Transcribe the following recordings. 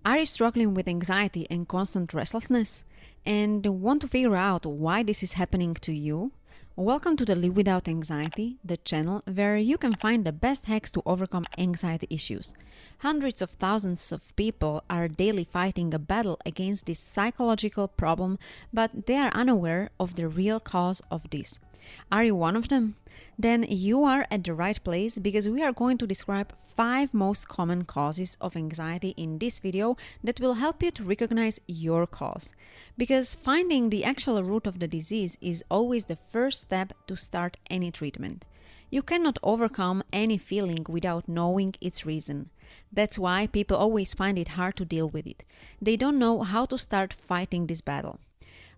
Are you struggling with anxiety and constant restlessness and want to figure out why this is happening to you? Welcome to the Live Without Anxiety, the channel where you can find the best hacks to overcome anxiety issues. Hundreds of thousands of people are daily fighting a battle against this psychological problem, but they are unaware of the real cause of this. Are you one of them? Then you are at the right place because we are going to describe 5 most common causes of anxiety in this video that will help you to recognize your cause. Because finding the actual root of the disease is always the first step to start any treatment. You cannot overcome any feeling without knowing its reason. That's why people always find it hard to deal with it. They don't know how to start fighting this battle.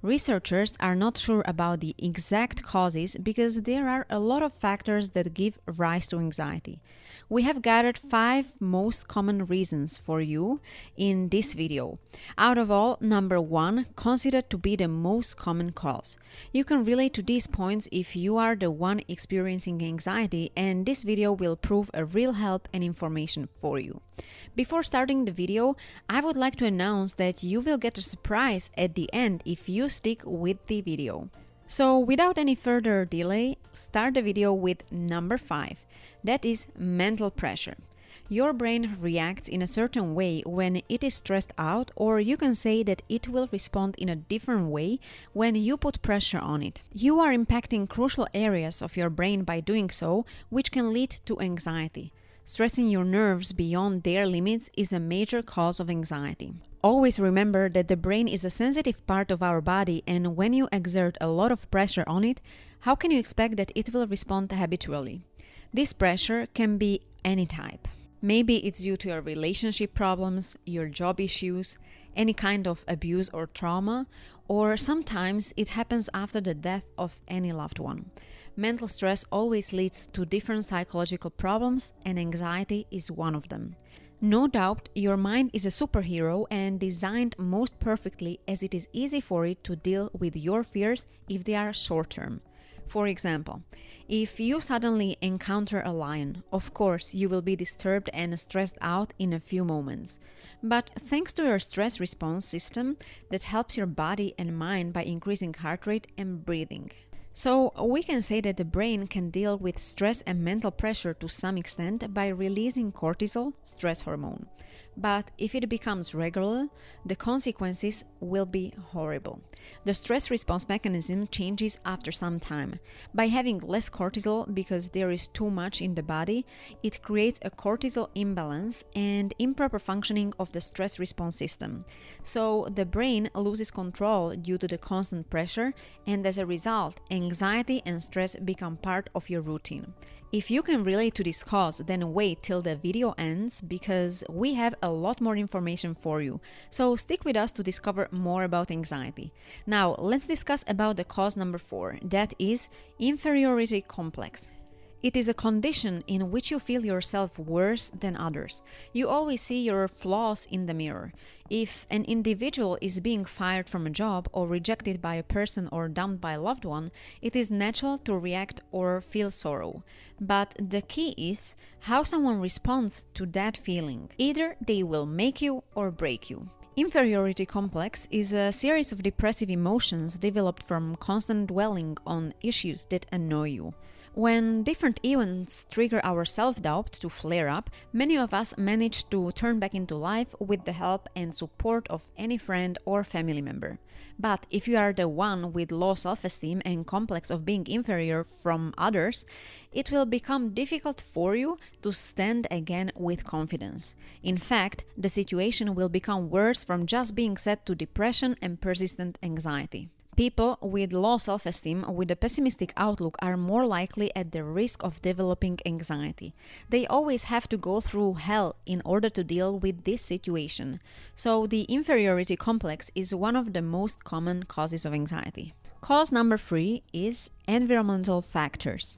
Researchers are not sure about the exact causes because there are a lot of factors that give rise to anxiety. We have gathered 5 most common reasons for you in this video. Out of all, number 1, considered to be the most common cause. You can relate to these points if you are the one experiencing anxiety, and this video will prove a real help and information for you. Before starting the video, I would like to announce that you will get a surprise at the end if you stick with the video. So without any further delay, start the video with number 5. That is mental pressure. Your brain reacts in a certain way when it is stressed out, or you can say that it will respond in a different way when you put pressure on it. You are impacting crucial areas of your brain by doing so, which can lead to anxiety. Stressing your nerves beyond their limits is a major cause of anxiety. Always remember that the brain is a sensitive part of our body, and when you exert a lot of pressure on it, how can you expect that it will respond habitually? This pressure can be any type. Maybe it's due to your relationship problems, your job issues, any kind of abuse or trauma, or sometimes it happens after the death of any loved one. Mental stress always leads to different psychological problems, and anxiety is one of them. No doubt, your mind is a superhero and designed most perfectly, as it is easy for it to deal with your fears if they are short-term. For example, if you suddenly encounter a lion, of course you will be disturbed and stressed out in a few moments. But thanks to your stress response system that helps your body and mind by increasing heart rate and breathing. So we can say that the brain can deal with stress and mental pressure to some extent by releasing cortisol, stress hormone. But if it becomes regular, the consequences will be horrible. The stress response mechanism changes after some time. By having less cortisol because there is too much in the body, it creates a cortisol imbalance and improper functioning of the stress response system. So the brain loses control due to the constant pressure, and as a result, anxiety and stress become part of your routine. If you can relate to this cause, then wait till the video ends because we have a lot more information for you. So stick with us to discover more about anxiety. Now, let's discuss about the cause number 4, that is inferiority complex. It is a condition in which you feel yourself worse than others. You always see your flaws in the mirror. If an individual is being fired from a job or rejected by a person or dumped by a loved one, it is natural to react or feel sorrow. But the key is how someone responds to that feeling. Either they will make you or break you. Inferiority complex is a series of depressive emotions developed from constant dwelling on issues that annoy you. When different events trigger our self-doubt to flare up, many of us manage to turn back into life with the help and support of any friend or family member. But if you are the one with low self-esteem and complex of being inferior from others, it will become difficult for you to stand again with confidence. In fact, the situation will become worse from just being set to depression and persistent anxiety. People with low self-esteem with a pessimistic outlook are more likely at the risk of developing anxiety. They always have to go through hell in order to deal with this situation. So the inferiority complex is one of the most common causes of anxiety. Cause number 3 is environmental factors.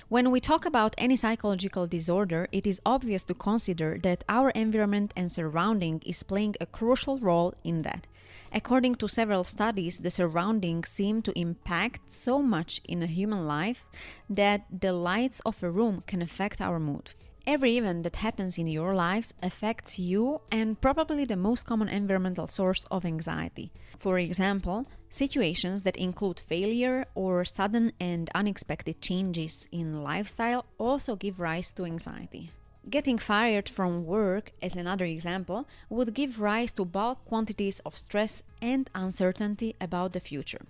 When we talk about any psychological disorder, it is obvious to consider that our environment and surrounding is playing a crucial role in that. According to several studies, the surroundings seem to impact so much in a human life that the lights of a room can affect our mood. Every event that happens in your lives affects you and probably the most common environmental source of anxiety. For example, situations that include failure or sudden and unexpected changes in lifestyle also give rise to anxiety. Getting fired from work, as another example, would give rise to bulk quantities of stress and uncertainty about the future.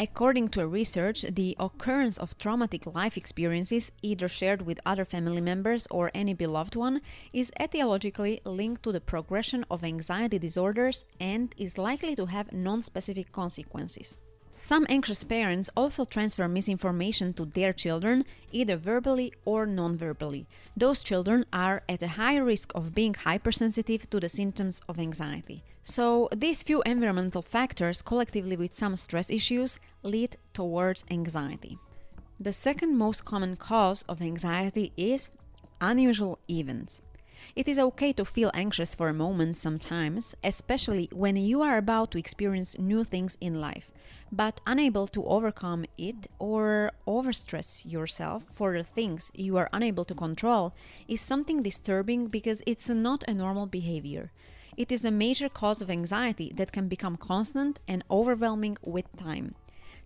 According to a research, the occurrence of traumatic life experiences, either shared with other family members or any beloved one, is etiologically linked to the progression of anxiety disorders and is likely to have non-specific consequences. Some anxious parents also transfer misinformation to their children, either verbally or non-verbally. Those children are at a higher risk of being hypersensitive to the symptoms of anxiety. So, these few environmental factors, collectively with some stress issues, lead towards anxiety. The second most common cause of anxiety is unusual events. It is okay to feel anxious for a moment sometimes, especially when you are about to experience new things in life, but unable to overcome it or overstress yourself for the things you are unable to control is something disturbing because it's not a normal behavior. It is a major cause of anxiety that can become constant and overwhelming with time.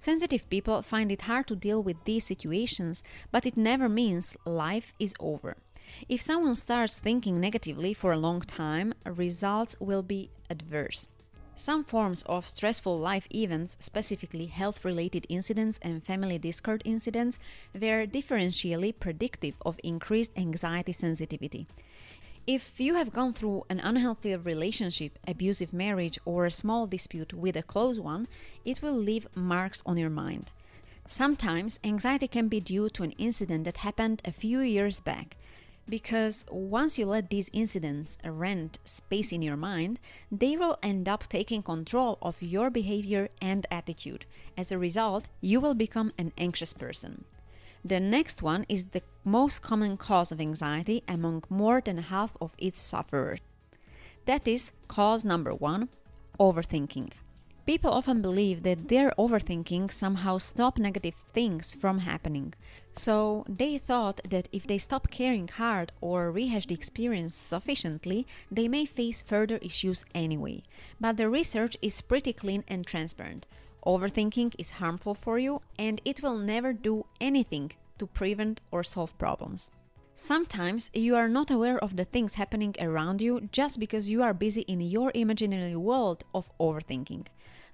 Sensitive people find it hard to deal with these situations, but it never means life is over. If someone starts thinking negatively for a long time, results will be adverse. Some forms of stressful life events, specifically health-related incidents and family discord incidents, were differentially predictive of increased anxiety sensitivity. If you have gone through an unhealthy relationship, abusive marriage, or a small dispute with a close one, it will leave marks on your mind. Sometimes anxiety can be due to an incident that happened a few years back, because once you let these incidents rent space in your mind, they will end up taking control of your behavior and attitude. As a result, you will become an anxious person. The next one is the most common cause of anxiety among more than half of its sufferers. That is cause number 1, overthinking. People often believe that their overthinking somehow stops negative things from happening. So they thought that if they stop caring hard or rehash the experience sufficiently, they may face further issues anyway. But the research is pretty clean and transparent. Overthinking is harmful for you and it will never do anything to prevent or solve problems. Sometimes you are not aware of the things happening around you just because you are busy in your imaginary world of overthinking,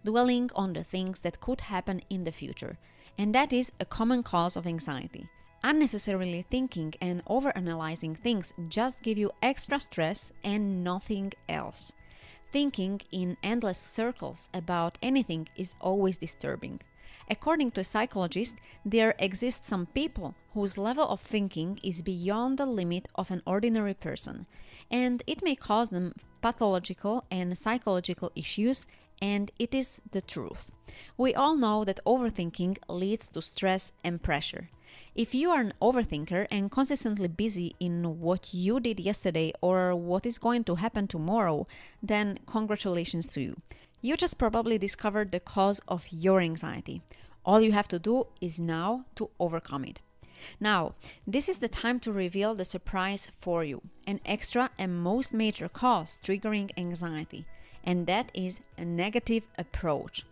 dwelling on the things that could happen in the future. And that is a common cause of anxiety. Unnecessarily thinking and overanalyzing things just give you extra stress and nothing else. Thinking in endless circles about anything is always disturbing. According to a psychologist, there exist some people whose level of thinking is beyond the limit of an ordinary person, and it may cause them pathological and psychological issues, and it is the truth. We all know that overthinking leads to stress and pressure. If you are an overthinker and consistently busy in what you did yesterday or what is going to happen tomorrow, then congratulations to you. You just probably discovered the cause of your anxiety. All you have to do is now to overcome it. Now, this is the time to reveal the surprise for you, an extra and most major cause triggering anxiety, and that is a negative approach.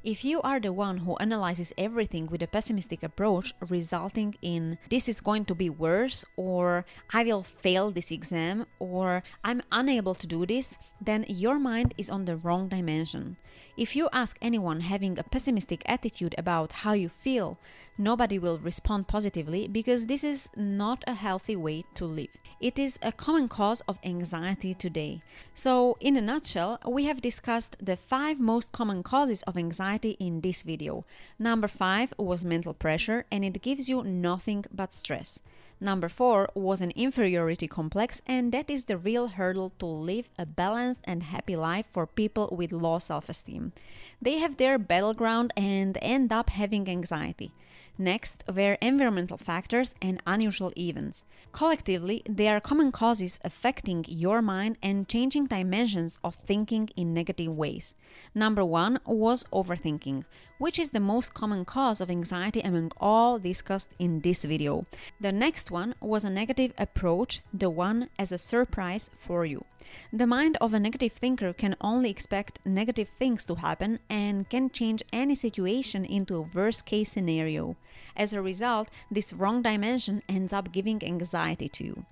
If you are the one who analyzes everything with a pessimistic approach, resulting in this is going to be worse, or I will fail this exam, or I'm unable to do this, then your mind is on the wrong dimension. If you ask anyone having a pessimistic attitude about how you feel, nobody will respond positively because this is not a healthy way to live. It is a common cause of anxiety today. So, in a nutshell, we have discussed the 5 most common causes of anxiety in this video. Number 5 was mental pressure, and it gives you nothing but stress. Number 4 was an inferiority complex, and that is the real hurdle to live a balanced and happy life for people with low self-esteem. They have their battleground and end up having anxiety. Next were environmental factors and unusual events. Collectively, they are common causes affecting your mind and changing dimensions of thinking in negative ways. Number 1 was overthinking, which is the most common cause of anxiety among all discussed in this video. The next one was a negative approach, the one as a surprise for you. The mind of a negative thinker can only expect negative things to happen and can change any situation into a worst-case scenario. As a result, this wrong dimension ends up giving anxiety to you.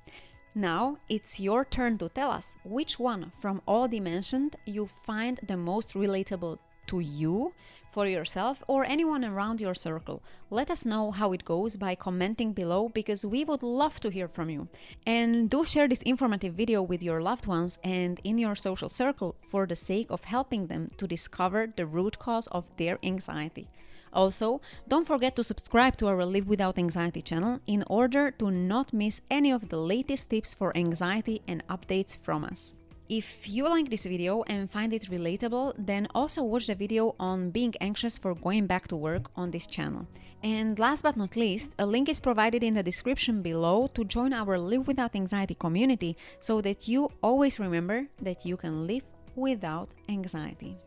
Now, it's your turn to tell us which one from all the mentioned you find the most relatable to you, for yourself, or anyone around your circle. Let us know how it goes by commenting below, because we would love to hear from you. And do share this informative video with your loved ones and in your social circle for the sake of helping them to discover the root cause of their anxiety. Also, don't forget to subscribe to our Live Without Anxiety channel in order to not miss any of the latest tips for anxiety and updates from us. If you like this video and find it relatable, then also watch the video on being anxious for going back to work on this channel. And last but not least, a link is provided in the description below to join our Live Without Anxiety community so that you always remember that you can live without anxiety.